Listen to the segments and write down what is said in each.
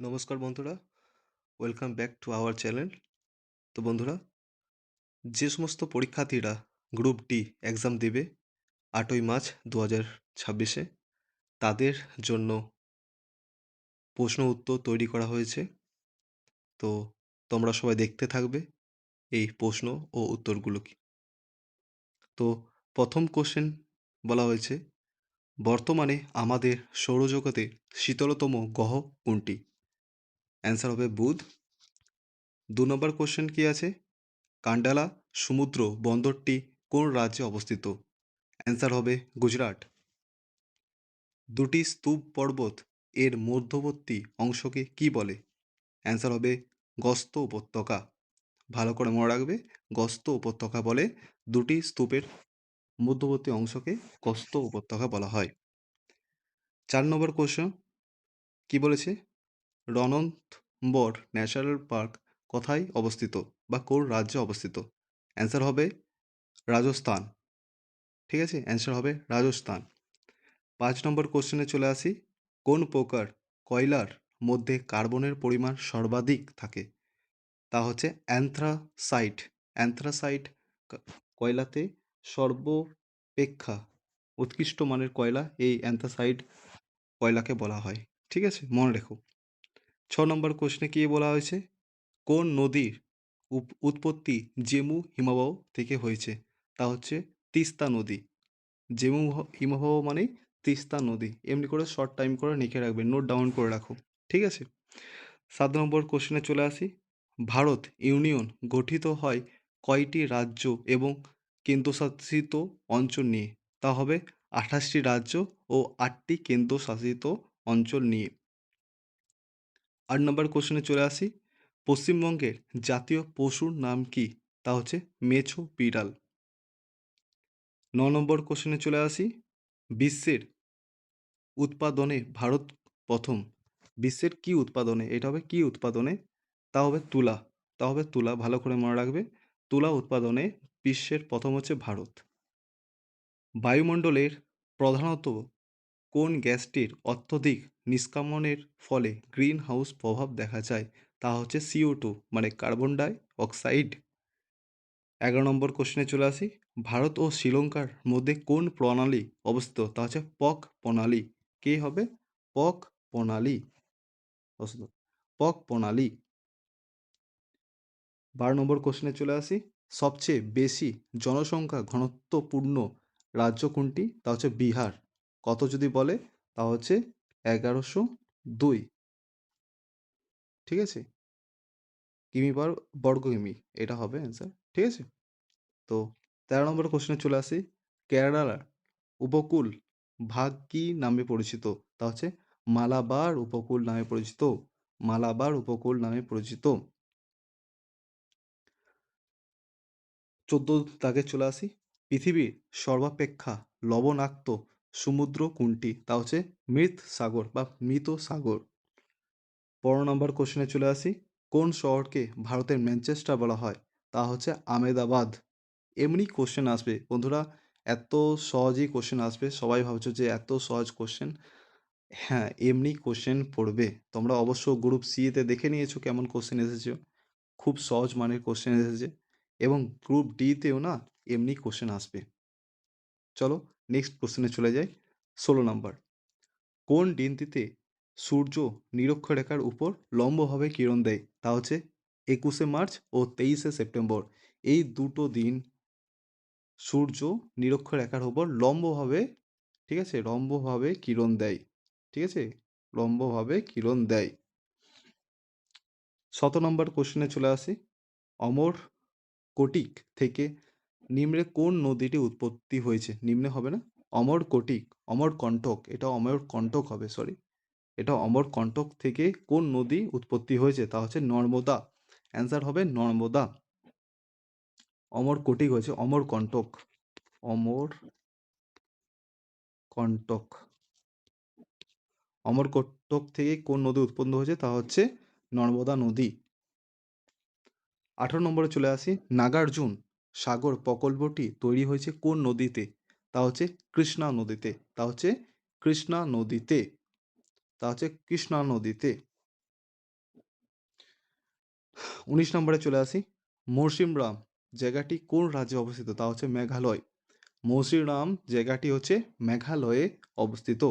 নমস্কার বন্ধুরা, welcome back to our channel. তো বন্ধুরা, যে সমস্ত পরীক্ষার্থীরা গ্রুপ ডি এক্সাম দেবে 8ই মার্চ 2026-এ, তাদের জন্য প্রশ্ন উত্তর তৈরি করা হয়েছে। তো তোমরা সবাই দেখতে থাকবে এই প্রশ্ন ও উত্তরগুলো কি। তো প্রথম কোশ্চেন বলা হয়েছে, বর্তমানে আমাদের সৌরজগতে শীতলতম গ্রহ কোনটি? অ্যান্সার হবে বুধ। 2 নম্বর কোশ্চেন কি আছে, কান্ডালা সমুদ্র বন্দরটি কোন রাজ্যে অবস্থিত? অ্যান্সার হবে গুজরাট। দুটি স্তূপ পর্বত এর মধ্যবর্তী অংশকে কি বলে? অ্যান্সার হবে গস্ত উপত্যকা। ভালো করে মনে রাখবে, গস্ত উপত্যকা বলে দুটি স্তূপের মধ্যবর্তী অংশকে গস্ত উপত্যকা বলা হয়। 4 নম্বর কোশ্চেন কি বলেছে, রণথম্বর ন্যাশনাল পার্ক কোথায় অবস্থিত বা কোন রাজ্যে অবস্থিত? অ্যান্সার হবে রাজস্থান। ঠিক আছে, অ্যান্সার হবে রাজস্থান। 5 নম্বর কোশ্চেনে চলে আসি, কোন প্রকার কয়লার মধ্যে কার্বনের পরিমাণ সর্বাধিক থাকে? তা হচ্ছে অ্যান্থ্রাসাইট। অ্যান্থ্রাসাইট কয়লাতে সর্বাপেক্ষা উৎকৃষ্ট মানের কয়লা এই অ্যান্থ্রাসাইট কয়লাকে বলা হয়। ঠিক আছে, মনে রেখো। 6 নম্বর কোশ্চেনে কি বলা হয়েছে, কোন নদীর উৎপত্তি জেমু হিমবাহ থেকে হয়েছে? তা হচ্ছে তিস্তা নদী। জেমু হিমবাহ মানে তিস্তা নদী। এমনি করে শর্ট টাইম করে লিখে রাখবে, নোট ডাউন করে রাখো। ঠিক আছে। 7 নম্বর কোশ্চেনে চলে আসি, ভারত ইউনিয়ন গঠিত হয় কয়টি রাজ্য এবং কেন্দ্রশাসিত অঞ্চল নিয়ে? তা হবে 28টি রাজ্য ও 8টি কেন্দ্রশাসিত অঞ্চল নিয়ে। 8 নম্বর কোশ্চেনে চলে আসি, পশ্চিমবঙ্গের জাতীয় পশুর নাম কি? তা হচ্ছে মেছো বিড়াল। 9 নম্বর কোশ্চেনে চলে আসি, বিশ্বের উৎপাদনে ভারত প্রথম। বিশ্বের কি উৎপাদনে? এটা হবে কি উৎপাদনে? তা হবে তুলা। তা হবে তুলা, ভালো করে মনে রাখবে। তুলা উৎপাদনে বিশ্বের প্রথম হচ্ছে ভারত। বায়ুমণ্ডলের প্রধানত কোন গ্যাসটির অত্যধিক নিষ্কাশনের ফলে গ্রিন হাউস প্রভাব দেখা যায়? তা হচ্ছে CO2 মানে কার্বন ডাই অক্সাইড। 11 নম্বর কোশ্চেনে চলে আসি, ভারত ও শ্রীলঙ্কার মধ্যে কোন প্রণালী অবস্থিত? তা হচ্ছে পক প্রণালী। কে হবে? পক প্রণালী অবস্থিত। পক প্রণালী। 12 নম্বর কোশ্চেনে চলে আসি, সবচেয়ে বেশি জনসংখ্যা ঘনত্বপূর্ণ রাজ্য কোনটি? তা হচ্ছে বিহার। কত যদি বলে? তা হচ্ছে 1102। ঠিক আছে, কিমি বর্গ কিমি এটা হবে অ্যান্সার। ঠিক আছে। তো 13 নম্বর কোশ্চেনে চলে আসি, কেরালার উপকূল ভাগ কি নামে পরিচিত? তা হচ্ছে মালাবার উপকূল নামে পরিচিত। মালাবার উপকূল নামে পরিচিত। 14 দাগে চলে আসি, পৃথিবীর সর্বাপেক্ষা লবণাক্ত সমুদ্র কোনটি? তা হচ্ছে মৃত সাগর বা মৃত সাগর। 15 নম্বর কোশ্চেনে চলে আসি, কোন শহরকে ভারতের ম্যানচেস্টার বলা হয়? তা হচ্ছে আমেদাবাদ। এমনি কোশ্চেন আসবে বন্ধুরা, এত সহজেই কোশ্চেন আসবে। সবাই ভাবছো যে এত সহজ কোশ্চেন। হ্যাঁ, এমনি কোশ্চেন পড়বে। তোমরা অবশ্য গ্রুপ সিতে দেখে নিয়েছো কেমন কোশ্চেন এসেছে। খুব সহজ মানের কোশ্চেন এসেছে এবং গ্রুপ ডিতেও না এমনি কোশ্চেন আসবে। চলো নেক্সট কোশ্চেনে চলে যাই। 16 নম্বর, কোন দিনটিতে সূর্য নিরক্ষরেখার উপর লম্বভাবে কিরণ দেয়? তা হচ্ছে 21শে মার্চ ও 23শে সেপ্টেম্বর। এই দুটো দিন সূর্য নিরক্ষরেখার উপর লম্বভাবে, ঠিক আছে, লম্বভাবে কিরণ দেয়। ঠিক আছে, লম্বভাবে কিরণ দেয়। 17 নম্বর কোশ্চেনে চলে আসি, অমর কোটিক থেকে নিম্নে কোন নদীটি উৎপত্তি হয়েছে? নিম্নে হবে না, অমরকোটিক, অমরকণ্টক, এটা অমরকণ্টক হবে, সরি। এটা অমরকণ্টক থেকে কোন নদী উৎপত্তি হয়েছে? তা হচ্ছে নর্মদা। অ্যান্সার হবে নর্মদা। অমরকোটিক হয়েছে অমরকণ্টক। অমরকণ্টক, অমরকণ্টক থেকে কোন নদী উৎপন্ন হয়েছে? তা হচ্ছে নর্মদা নদী। 18 নম্বরে চলে আসি, নাগার্জুন সাগর প্রকল্পটি তৈরি হয়েছে কোন নদীতে? তা হচ্ছে কৃষ্ণা নদীতে। তা হচ্ছে কৃষ্ণা নদীতে। তা হচ্ছে কৃষ্ণা নদীতে। 19 নম্বরে চলে আসি। মৌসিমরাম জায়গাটি কোন রাজ্যে অবস্থিত? তা হচ্ছে মেঘালয়। মৌসিনরাম জায়গাটি হচ্ছে মেঘালয়ে অবস্থিত।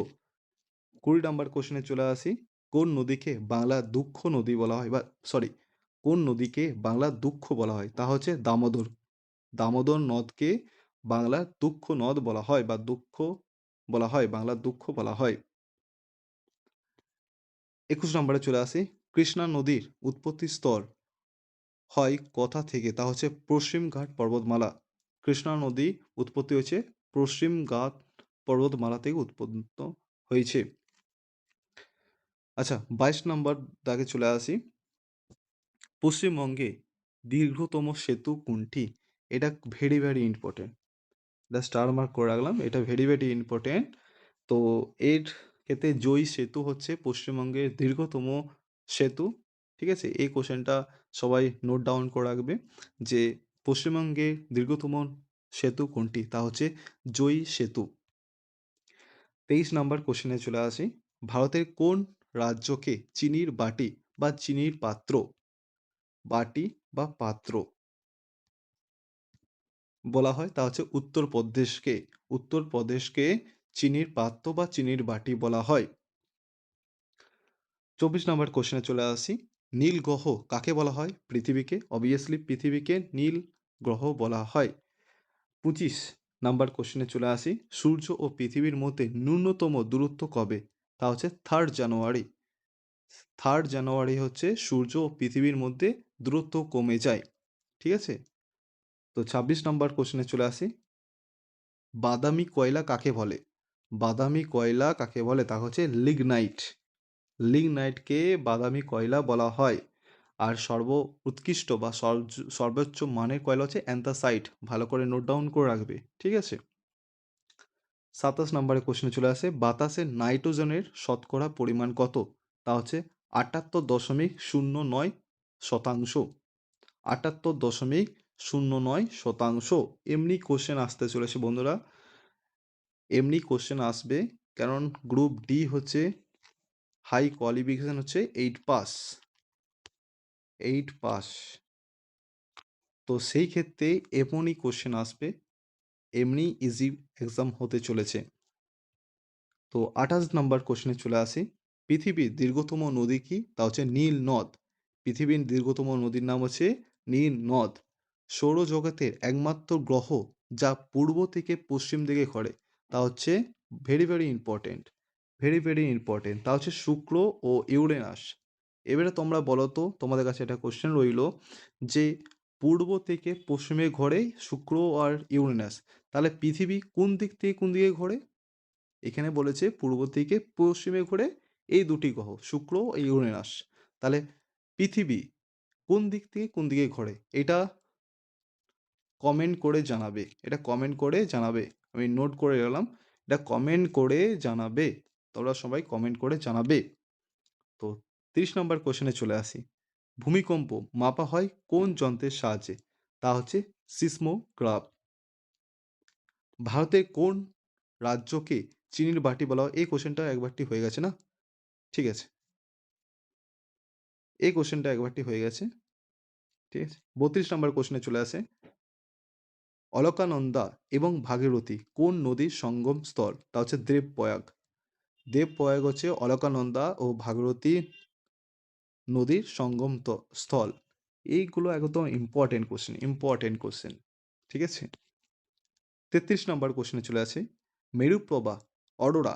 20 নম্বর কোশ্চেনে চলে আসি। কোন নদীকে বাংলা দুঃখ নদী বলা হয়, বা সরি, কোন নদীকে বাংলা দুঃখ বলা হয়? তা হচ্ছে দামোদর। দামোদর নদকে বাংলা দুঃখ নদ বলা হয়, বা দুঃখ বলা হয়, বাংলা দুঃখ বলা হয়। 21 নম্বরে চলে আসি। কৃষ্ণা নদীর উৎপত্তি স্থল হয় কোথা থেকে? তা হচ্ছে পশ্চিমঘাট পর্বতমালা। কৃষ্ণা নদী উৎপত্তি হয়েছে পশ্চিমঘাট পর্বতমালা থেকে উৎপন্ন হয়েছে। আচ্ছা, 22 নম্বর দাগে চলে আসি। পশ্চিমবঙ্গে দীর্ঘতম সেতু কোনটি? এটা ভেরি ভেরি ইম্পর্টেন্ট। এটা স্টার মার্ক করে রাখলাম, এটা ভেরি ভেরি ইম্পর্টেন্ট। তো এর ক্ষেত্রে জয়ী সেতু হচ্ছে পশ্চিমবঙ্গের দীর্ঘতম সেতু। ঠিক আছে, এই কোশ্চেনটা সবাই নোট ডাউন করে রাখবে যে পশ্চিমবঙ্গের দীর্ঘতম সেতু কোনটি? তা হচ্ছে জয়ী সেতু। 23 নম্বর কোশ্চেনে চলে আসি। ভারতের কোন রাজ্যকে চিনির বাটি বা চিনির পাত্র, বাটি বা পাত্র বলা হয়? তা হচ্ছে উত্তরপ্রদেশকে। উত্তরপ্রদেশকে চিনির পাত্র বা চিনির বাটি বলা হয়। 24 নম্বর কোশ্চেনে চলে আসি। নীল গ্রহ কাকে বলা হয়? পৃথিবীকে। অবভিয়াসলি পৃথিবীকে নীল গ্রহ বলা হয়। 25 নাম্বার কোশ্চেনে চলে আসি। সূর্য ও পৃথিবীর মধ্যে ন্যূনতম দূরত্ব কবে? তা হচ্ছে 3 জানুয়ারি। 3 জানুয়ারি হচ্ছে সূর্য ও পৃথিবীর মধ্যে দূরত্ব কমে যায়। ঠিক আছে, তো 26 নম্বর কোশ্চেনে চলে আসি। বাদামি কয়লা কাকে বলে? বাদামি কয়লা কাকে বলে? তা হচ্ছে লিগনাইট। লিগনাইটকে বাদামি কয়লা বলা হয়। আর উৎকৃষ্ট বা সর্বোচ্চ মানের কয়লা হচ্ছে অ্যান্থাসাইট। ভালো করে নোট ডাউন করে রাখবে। ঠিক আছে, 27 নম্বরে কোশ্চেনে চলে আসে। বাতাসে নাইট্রোজেনের শতকরা পরিমাণ কত? তা হচ্ছে 78.09%। 78.09%। এমনি কোশ্চেন আসতে চলেছে বন্ধুরা, এমনি কোশ্চেন আসবে, কারণ গ্রুপ ডি হচ্ছে হাই কোয়ালিফিকেশন হচ্ছে 8 পাস। 8 পাস, তো সেই ক্ষেত্রে এমনই কোশ্চেন আসবে, এমনি ইজি এক্সাম হতে চলেছে। তো 28 নম্বর কোশ্চেনে চলে আসি। পৃথিবীর দীর্ঘতম নদী কি? তা হচ্ছে নীল নদ। পৃথিবীর দীর্ঘতম নদীর নাম হচ্ছে নীল নদ। সৌরজগতের একমাত্র গ্রহ যা পূর্ব থেকে পশ্চিম দিকে ঘোরে, তা হচ্ছে very very important, very very important, তা হচ্ছে শুক্র ও ইউরেনাস। এবারে তোমরা বলো তো, তোমাদের কাছে একটা কোশ্চেন রইল যে পূর্ব থেকে পশ্চিমে ঘোরে শুক্র আর ইউরেনাস, তাহলে পৃথিবী কোন দিক থেকে কোন দিকে ঘোরে? এখানে বলেছে পূর্ব থেকে পশ্চিমে ঘোরে এই দুটি গ্রহ শুক্র ও ইউরেনাস। তাহলে পৃথিবী কোন দিক থেকে কোন দিকে ঘোরে? এটা কমেন্ট করে জানাবে, এটা কমেন্ট করে জানাবে। আমি নোট করে গেলাম, এটা কমেন্ট করে জানাবে, তোমরা সবাই কমেন্ট করে জানাবে। তো 30 নম্বর কোশ্চেনে চলে আসি। ভূমিকম্প মাপা হয় কোন যন্ত্রের সাহায্যে? তা হচ্ছে সিসমোগ্রাফ। ভারতের কোন রাজ্যকে চিনির বাটি বলা হয়? এই কোশ্চেনটা একবারটি হয়ে গেছে না? ঠিক আছে, এই কোশ্চেনটা একবারটি হয়ে গেছে। ঠিক আছে, 32 নম্বর কোশ্চেনে চলে আসে। অলকানন্দা এবং ভাগীরথী কোন নদীর সঙ্গম স্থল? তা হচ্ছে দেবপ্রয়াগ। দেবপ্রয়াগ হচ্ছে অলকানন্দা ও ভাগীরথী নদীর সঙ্গম স্থল। এইগুলো একদম ইম্পর্টেন্ট কোশ্চেন, ইম্পর্টেন্ট কোশ্চেন। ঠিক আছে, 33 নম্বর কোশ্চেনে চলে আসে। মেরুপ্রবাহ অরোরা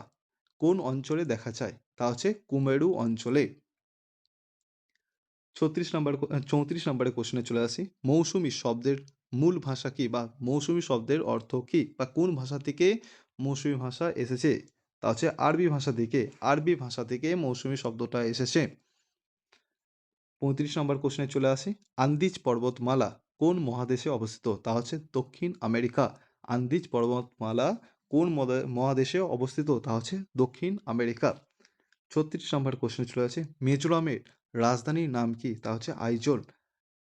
কোন অঞ্চলে দেখা যায়? তা হচ্ছে কুমেরু অঞ্চলে। 34 নম্বরে কোশ্চেনে চলে আসি। মৌসুমী শব্দের মূল ভাষা কি, বা মৌসুমী শব্দের অর্থ কি, বা কোন ভাষা থেকে মৌসুমী ভাষা এসেছে? তা হচ্ছে আরবি ভাষা থেকে। আরবি ভাষা থেকে মৌসুমী শব্দটা এসেছে। 35 নম্বর কোশ্চেনে চলে আসি। আন্দিজ পর্বতমালা কোন মহাদেশে অবস্থিত? তা হচ্ছে দক্ষিণ আমেরিকা। আন্দিজ পর্বতমালা কোন মহাদেশে অবস্থিত? তা হচ্ছে দক্ষিণ আমেরিকা। 36 নম্বর কোশ্চেন চলে আসে। মিজোরামের রাজধানীর নাম কি? তা হচ্ছে আইজল।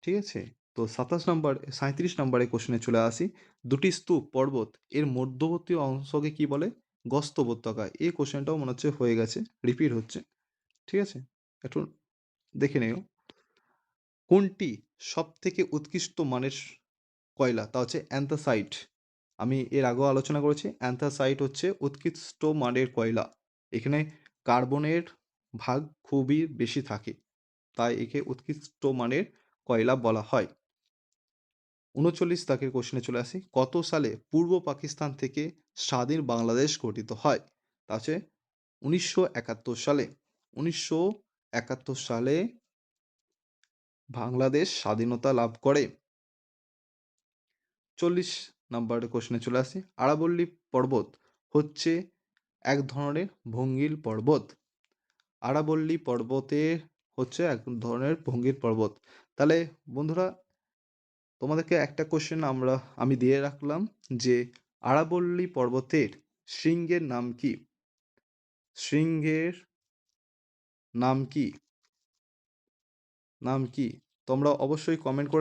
ঠিক আছে, তো 37 নম্বরে কোশ্চেনে চলে আসি। দুটি স্তূপ পর্বত এর মধ্যবর্তী অংশকে কি বলে? গস্ত উপত্যকা। এই কোশ্চেনটাও মনে হচ্ছে হয়ে গেছে, রিপিট হচ্ছে। ঠিক আছে, একটু দেখে নিও। কোনটি সবথেকে উৎকৃষ্ট মানের কয়লা? তা হচ্ছে অ্যান্থ্রাসাইট। আমি এর আগেও আলোচনা করেছি, অ্যান্থ্রাসাইট হচ্ছে উৎকৃষ্ট মানের কয়লা। এখানে কার্বনের ভাগ খুবই বেশি থাকে, তাই একে উৎকৃষ্ট মানের কয়লা বলা হয়। 39 দাগের কোশ্চেনে চলে আসি। কত সালে পূর্ব পাকিস্তান থেকে স্বাধীন বাংলাদেশ গঠিত হয়? তা হচ্ছে 1971 সালে। 1971 সালে বাংলাদেশ স্বাধীনতা লাভ করে। 40 নাম্বার কোশ্চেনে চলে আসি। আরাবল্লী পর্বত হচ্ছে এক ধরনের ভঙ্গিল পর্বত। আরাবল্লী পর্বতে হচ্ছে এক ধরনের ভঙ্গির পর্বত। তাহলে বন্ধুরা, তোমাদেরকে একটা কোশ্চেন আমি দিয়ে রাখলাম যে আরাবল্লী পর্বতের শৃঙ্গের নাম কি? শৃঙ্গের নাম কি? তোমরা অবশ্যই কমেন্ট করে